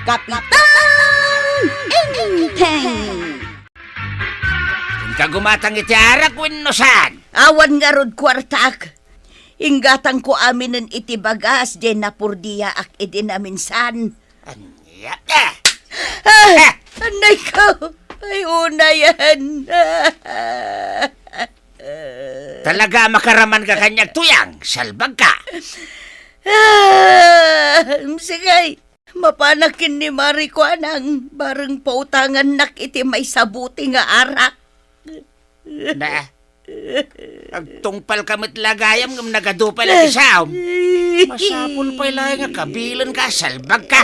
Kapitang Inteng! Kagumatang itiara kwinnosan. Awan nga rod kwartak. Inggatang ko aminin iti bagas, di napurdiya ak idinaminsan. Anya Anay ko! Ay, una yan. Talaga makaraman ka kanyag tuyang. Salbag ka. Sige, mapanakin ni Mariko anang bareng pautangan nak iti may sabuti nga arak. Na, agtungpal kamit lagayam ngam nagadupal at isaw. Masapul pa ilay nga kabilan ka. Salbag ka.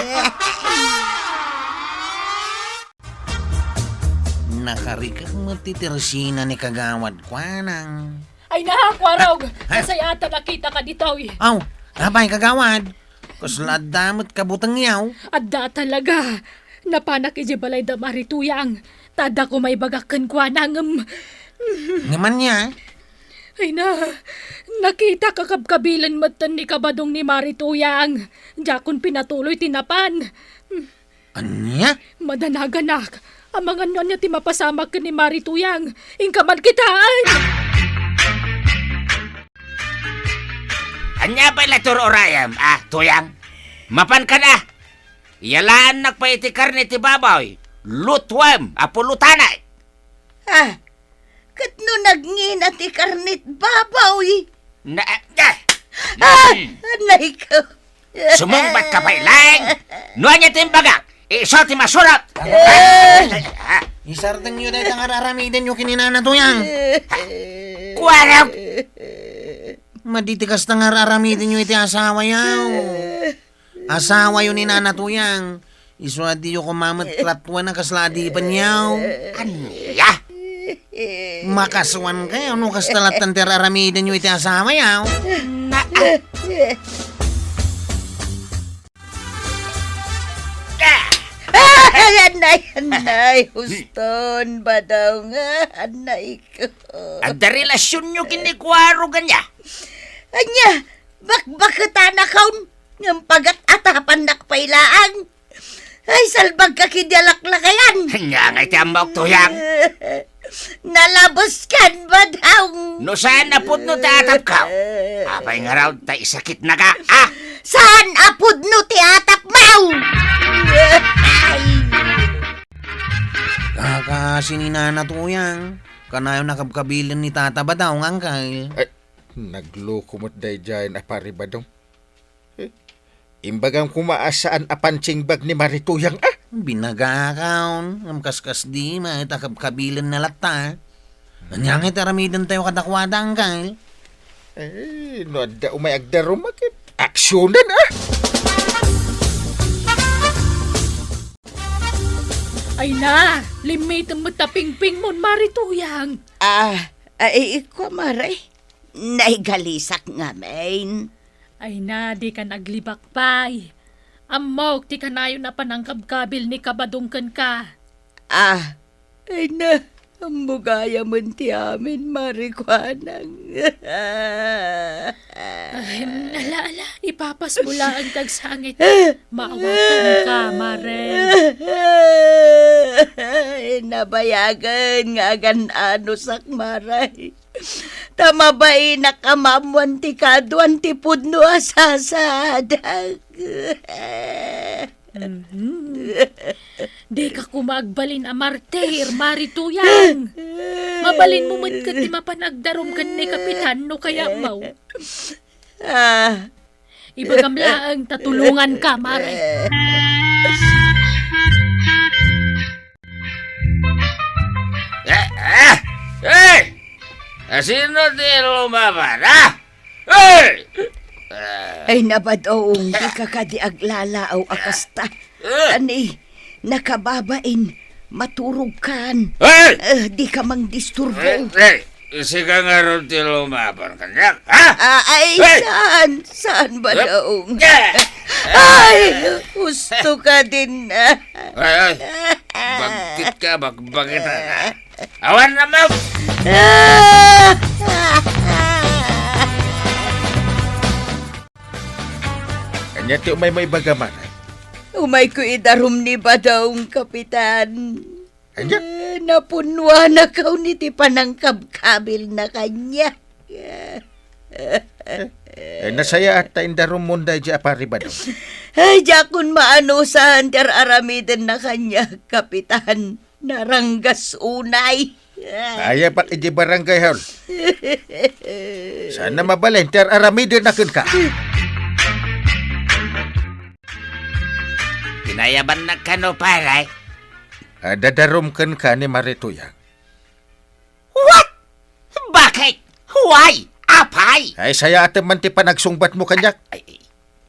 Nakarikak mo titirsina ni kagawad ko nang... Ay nakakwarog! Nasayata nakita ka dito eh. Aw, abay kagawad. Kusla damot kabutang yaw. Adda talaga. Napanak iji balay da marituyang. Tada ko may bagakan kwa nang... Ngaman niya. Ay nakita kakabkabilan matan ni kabadong ni marituyang. Jakon pinatuloy tinapan. Anya? Madanaganak. Ang mga niya ti mapasamak ka ni marituyang. Ingkaman kitaan. Anya pa ila turo orayam. Tuyang. Mapan ka na. Yalaan nagpaiti karne ti baboy. Lutwam. Apulutanay. Kat no nagngina ti karnit babaw Anay ko! Sumungbat ka pa ilang. Nuan niya timbagak. Iso ti masurat. Isartang nyo dahil ang araramidin nyo kininana tuyang. Kuwaraw. Maditikas na araramidin nyo iti asawa yaw. Asawa yun ni nana tuyang. Iswadi yung kumamat kratwa na kasladipan yaw. Anya? Makaswan kayo no kastalatan ti araramidin nyo iti asawa yaw. Anay, huston ba daw nga, anay ko. At da relasyon nyo kinikwaro ganya. Anya, bakbakita na kaun, ng pagat-atapan nakpailaan. Ay, salbag ka kidyalaklakayan. Anya nga iti ambok tuyang. Nalabos kan ba daw? No saan apod no tatap ka? Abay nga raw ta isakit na ka. Saan apod no tiatap mau? Kakasi ni nana tuyang. Kanayo nakabkabilin ni tata ba daw ang angkay? Ay, naglukumot day dyan aparibadong. Imbagang kumaasaan apansing bag ni Marituyang Binagakaon. Ang kaskas di ma. Itakabkabilin na lata. Anyangit aramidan tayo kadakwada angkay. No adda umay agdaro makit. Aksyonan Ay limitan mo taping-ping mon marituyang. Ay, ikaw maray. Naigalisak nga, main. Ay di ka naglibak pay. Amok ti kanayo na panangkabkabil ni kabadungkan ka. Ay na, ang mugaya man ti amin, marikwanang. Ay, ala, ipapas mula ang tagsangit. Maawatan ka, Mare. Ay, nabayagan nga ganano sak maray. Tama ba nakamamuan ti kaduan ti pudno asasadag. Di ka kumagbalin a martir, marituyang. Mabalin mo man ka ti mapanagdarom kan ni kapitan no kaya mau. Ibagamlaang tatulungan ka, Mare. Hey! Sino di lumaban, Hey! Ay nabadoong di ka kadi aglalaaw akasta. Ani, nakababain, maturog kan. Hey! Di ka mang disturbo. Hey! Sika nga ron ti lumaban kanyak, Ay, Hey! Saan ba daong? Ay, gusto ka din na. Ay! Bagtit ka, bagbagit ka. Awan na mo! Kanya ti umay may bagaman. Umay ko idarum ni Badong, Kapitan. Anya? Napunwa na kaw ni ti panangkabkabil na kanya. Nasaya at indarom munday di apari ba daw? Ay, jakun maano sa Hunter Aramiden na kanya, Kapitan. Naranggas unay. Aya pak iji barangay hall. Sana mabalin, ter aramidin na ka. Pinayaban na kano, pare. Dadarom ka ni Marituyang. What? Bakit? Why? Apay? Ay saya ate man ti panagsungbat mo kanyak. Ay,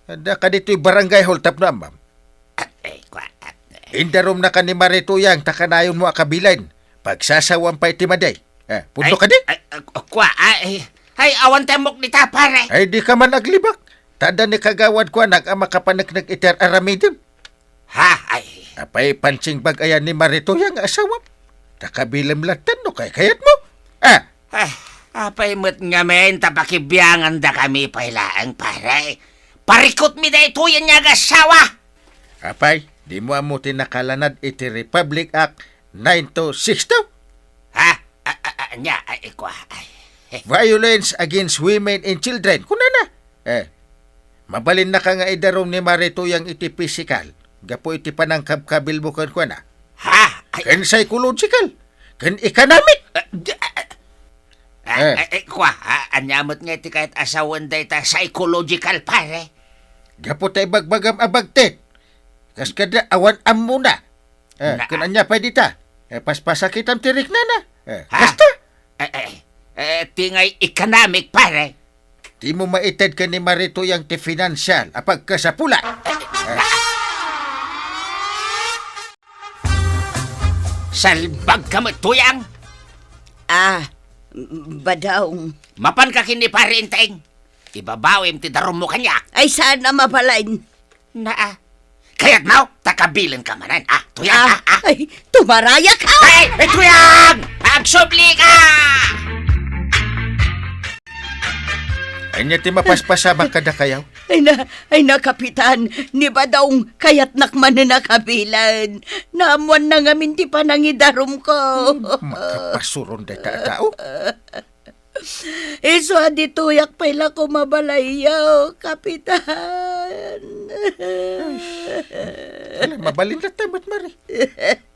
Ada ka dito'y barangay hall tap na ma'am. kwa. Indarom na ka ni Marituyang, takanayon mo akabilan. Pagsasawang pa iti maday. Pundo ka di? Kwa, ay, awan temok nita, pare. Ay di ka man aglibak. Tada ni kagawad ko anak ang makapanagnag iter aramidim. Ha? Ay, Apay pansing bagayan ni Marituyang asawa. Takabilam latan no kay kayat mo. apay mo't nga men, tapakibiyangan da kami pailaang, pare. Parikot mi da ito yan niya gasawa. Apay, di mo amutin nakalanad iti Republic Act 9262. Ha? Nya, kwa. Violence against women and children. Kuna na. Mabalin na ka nga idarom ni Marituyang iti physical. Gapo iti panangkabkabil mo kan na. Ha? Kan psychological. Kan economic. Kwa, anyamot nga iti kahit asawan da ita psychological, pare. Gapo tayo bagbagam abagte. Kas kada awan am muna. Kan anya pa dita. Paspasakitam tirik na na. Kasta. Tingay economic, pare. Di mo maited ka ni Marituyang ti financial apag ka sa pula. Salbag ka mo, tuyang. Badong. Mapan ka kini pare inteng. Ibabawim ti darom mo kanya. Ay, sana mabalain. Na, kaya't now, takabilin ka manan. Tuyang, Ay, tumaraya ka! Hey, tuyang! Agsubli ka! Anya ti mapaspasabak kada kayaw. Ay na, Kapitan, ni Badong kayat nakman na nakabilan. Naamuan na ngamin ti panangidarom ko. Makapasuron da tao. Iso adi tuyak paila ko mabalayaw, Kapitan. Ala, mabalin na tamat mari.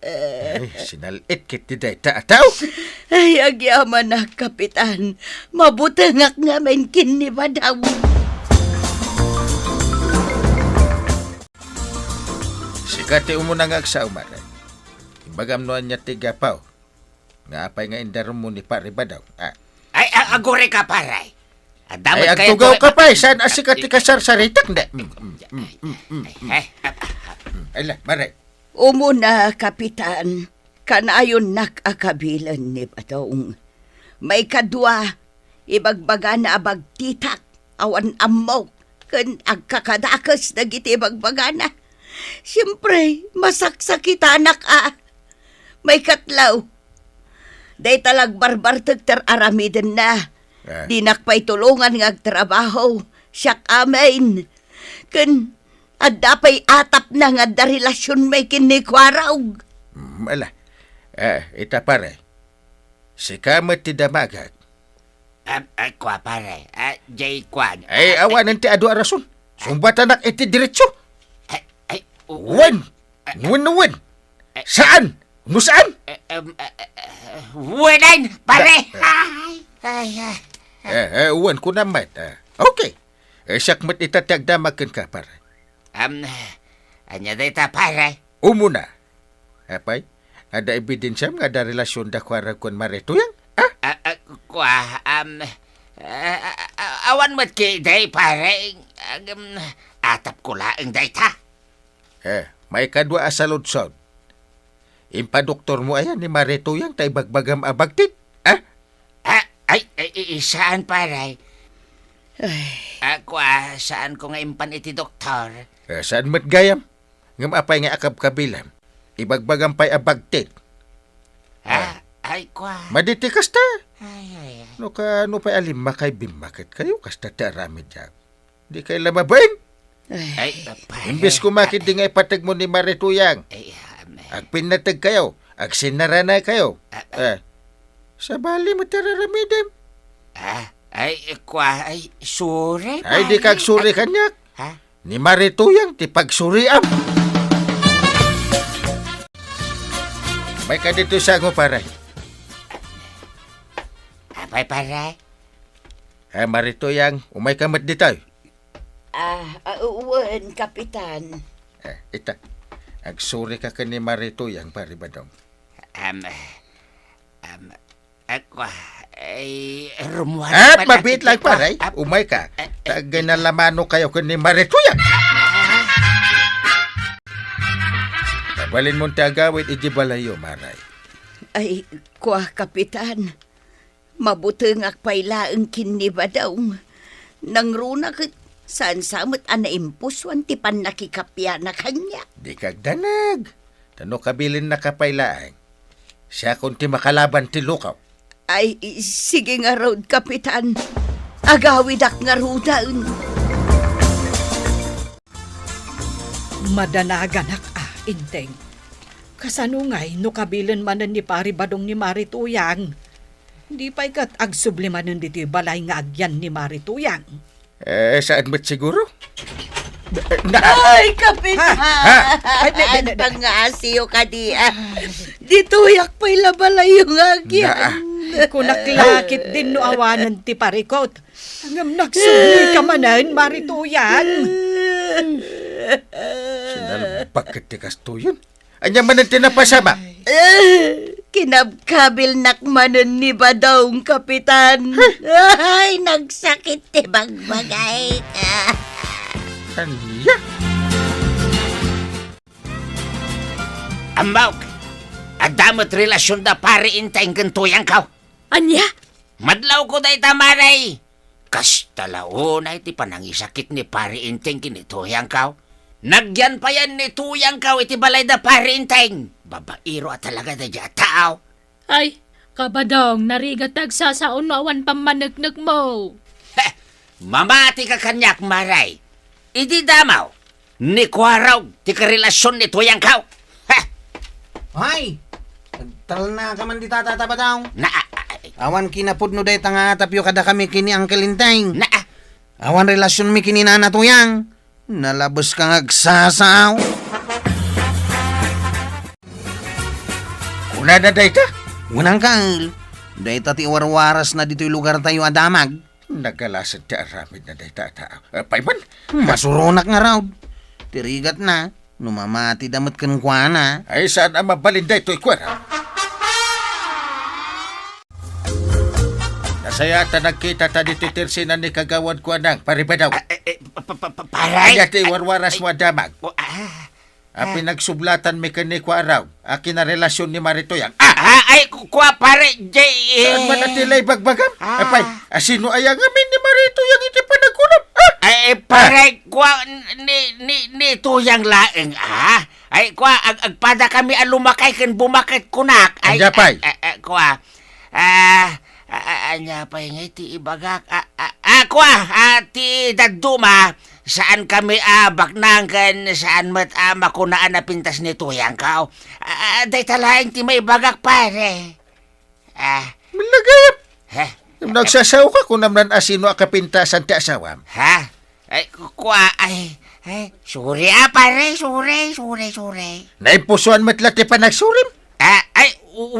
Ay, sinalit kit ti day tao. Ay, agyaman na, Kapitan. Mabutangak nga men kin ni Badong. Sikati umunang agsa umara. Ibagam noan niya tigapaw. Nga apay nga indarom mo ni Pare Badaw. Ay, agore ka, pare. Ay, agtugaw ka pa. Saan asikati ka sarsaritak na? Ay la, maray. Umuna, Kapitan. Kanayon nakakabilan ni Badong. May kadwa, ibagbaga na abagtitak, awan amok, kan agkakadakas na giti ibagbaga na. Siyempre, masaksakitanak May katlaw. Day talag barbar tagtar aramiden na. Di nakpay tulungan ng agtrabaho. Siyak amin. Kan, adapay atap na nga da relasyon may kinikwaraw. Ala. Ita pare. Si kamat ti damagag. Kwa, pare. Jay, kwa. Ay, awanan ti adu arason. Sumbatan nak iti diretsyo. Ay, Wen! Wen! Saan? No saan? Wedan, pare. Wen ko naman. Okay. Sakmat itatagdamakan ka, pare. Anya data, pare. Umuna. Apay? Ada ebidensya nga da relasyon da kwara kon Marituyang? Kwa, awan mo't kay day, pare. Atap ko laang data. May kadwa asalodsod. Impadoktor mo ayan ni Marituyang tay bagbagam abagtit. Saan, pare? Kwa, saan ko nga impan iti doktor? Saan mat gayam? Ngam apay nga akab kabilam. Ibagbagam pay abagtit. Ay, kwa. Maditi kasta. Ay. No pay alim makay bimakit kayo kasta ti aramid yan. Di kay lamabain. Ay, pare. Imbes kumakit di nga ipatag mo ni Marituyang. Ay, Ag pinatag kayo. Ag sinarana kayo. Sa bali mo tararamidem. ay, sure, Ay di kag suri kanyak. Ha? Ni Marituyang ti pagsuriam. May ka dito sa ako paray. Apay, pare. Marituyang, umay kamat dito. Uwan, Kapitan. Ita. Agsuri ka ka ni Marituyang pare badong. Ako, ay, rumuhan. At mabit lang paray. Umay ka. Taganalamano kayo ka ni Marituyang. Balin mong tagawit ijibalayo, maray. Ay, Kapitan. Mabuti nga pailaang kinibadaw. Nang runa ka, saan samot impuswan ti pan nakikapya na kanya. Di kag danag. Tano kabilin na kapailaang. Siya kung ti makalaban ti lukaw. Ay, sige nga road, Kapitan. Agawidak nga rudaun. Madanaganak inteng. Kasanungay no kabilan manan ni pari badong ni Marituyang. Di pa ikat agsublimanan dito balay nga agyan ni Marituyang. Saan mo't siguro? Ay, Kapitan! Ay, Ang pangasiyo ka di. Dito yak pa'y labalayo nga agyan. Kunaklakit din no awanan ti parikot. Hanggang nagsuli ka manan, Marituyang. Sinal, bakit ti kastuyon? Anya man ang tinapasama? Kinabkabil nakmanon ni Badong, Kapitan. Ay, nagsakit ti bagbagay. Kanya? Ambaw, adamot relasyon da pare inteng kentuyang ka. Anya? Madlaw ko day tamaray. Kastalao na iti panangisakit ni pare inteng kinituyang ka. Nagyan pa yan ni tuyang ka iti balay da pare inteng. Babairo at talaga da dya tao. Ay, kabadong, narigat nagsasaon no awan pamanagnak mo. Mamati ka kanyak maray. Idi damaw. Ni kwaraw ti karelasyon ni tuyang ka. Ay! Nagtal na ka man di tatataba daw. Awan Awan kinapod no day tanga tapyo kada kami kini Uncle Inteng. na, Awan relasyon mi kini Nanatuyang. Nalabos kang agsasaw. Una na day ta? Unang Uncle. Day tati warwaras na dito'y lugar tayo adamag. Nagalasad ti aramid na day ta tao. Payman? Masuronak nga raw. Tirigat na. Numamati damot kan kuana. Ay saan ang mabalin day to'y kwera? Nasaya ta nagkita ta dito tirsinan ni kagawad ko anang paribadaw. paray. Kaya ti warwaras mo adamag. Ay, Pinagsublatan mi kani ko araw. Akin na relasyon ni Marituyang. ay, kuha pare, jay. Saan man natilay bagbagam? Ah. Apay, asino ayang amin ni Marituyang iti panagkunam? Ay, pare, kuha, ni tuyang laeng, Ay, kuha, agpada kami alumakay kan bumakit kunak. Ay, Anya pay? Kuha, anya pay nga iti ibagak. Kuha, ti daduma, saan kami baknang kan, saan mat makunaan na pintas ni tuyang kao. Day talaing ti may bagak pare. Malagayap. Ha? Nagsasaw ka kung naman asino akapintasan ti asawam. Ha? Ay, kuha, ay, sorry pare, sorry. Naimpusuan matla ti panagsurim. Ay,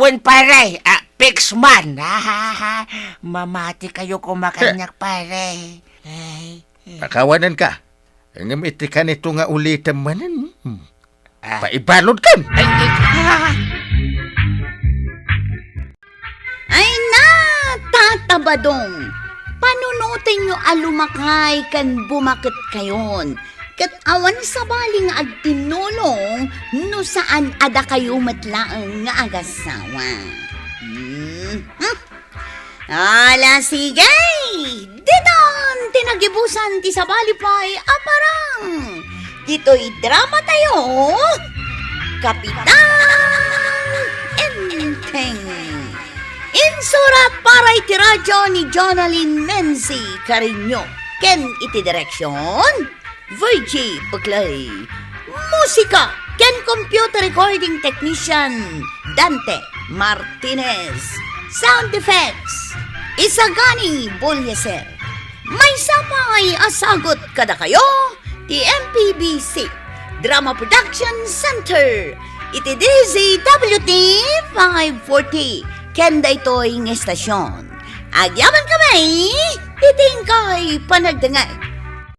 wen pare, Pixman, mamati kayo kumakanyak pare. Ay, Pakawanan ka. Ang iti ka nito nga ulitan manan. Paibalod kan. Ay na, tatabadong. Panunutin nyo alumakay kan bumakit kayon. Kat awan sa baling agtinulong no saan ada kayo matlaang nga agasawa. Ala sige! Didon! Tinagibusan ti sabali pa'y aparang! Dito'y drama tayo! Kapitan Enteng! Insurat para iti radyo ni Jonalyn Menzi Carino. Ken iti direksyon Virgie Paglay. Musika ken computer recording technician Dante Martinez. Sound effects Isagani Bolyeser. May sapay asagot kada kayo ti MPBC Drama Production Center. Iti DZWT 540 kenda ito'y ng estasyon. Agyaman kami, itingkay panagdangay.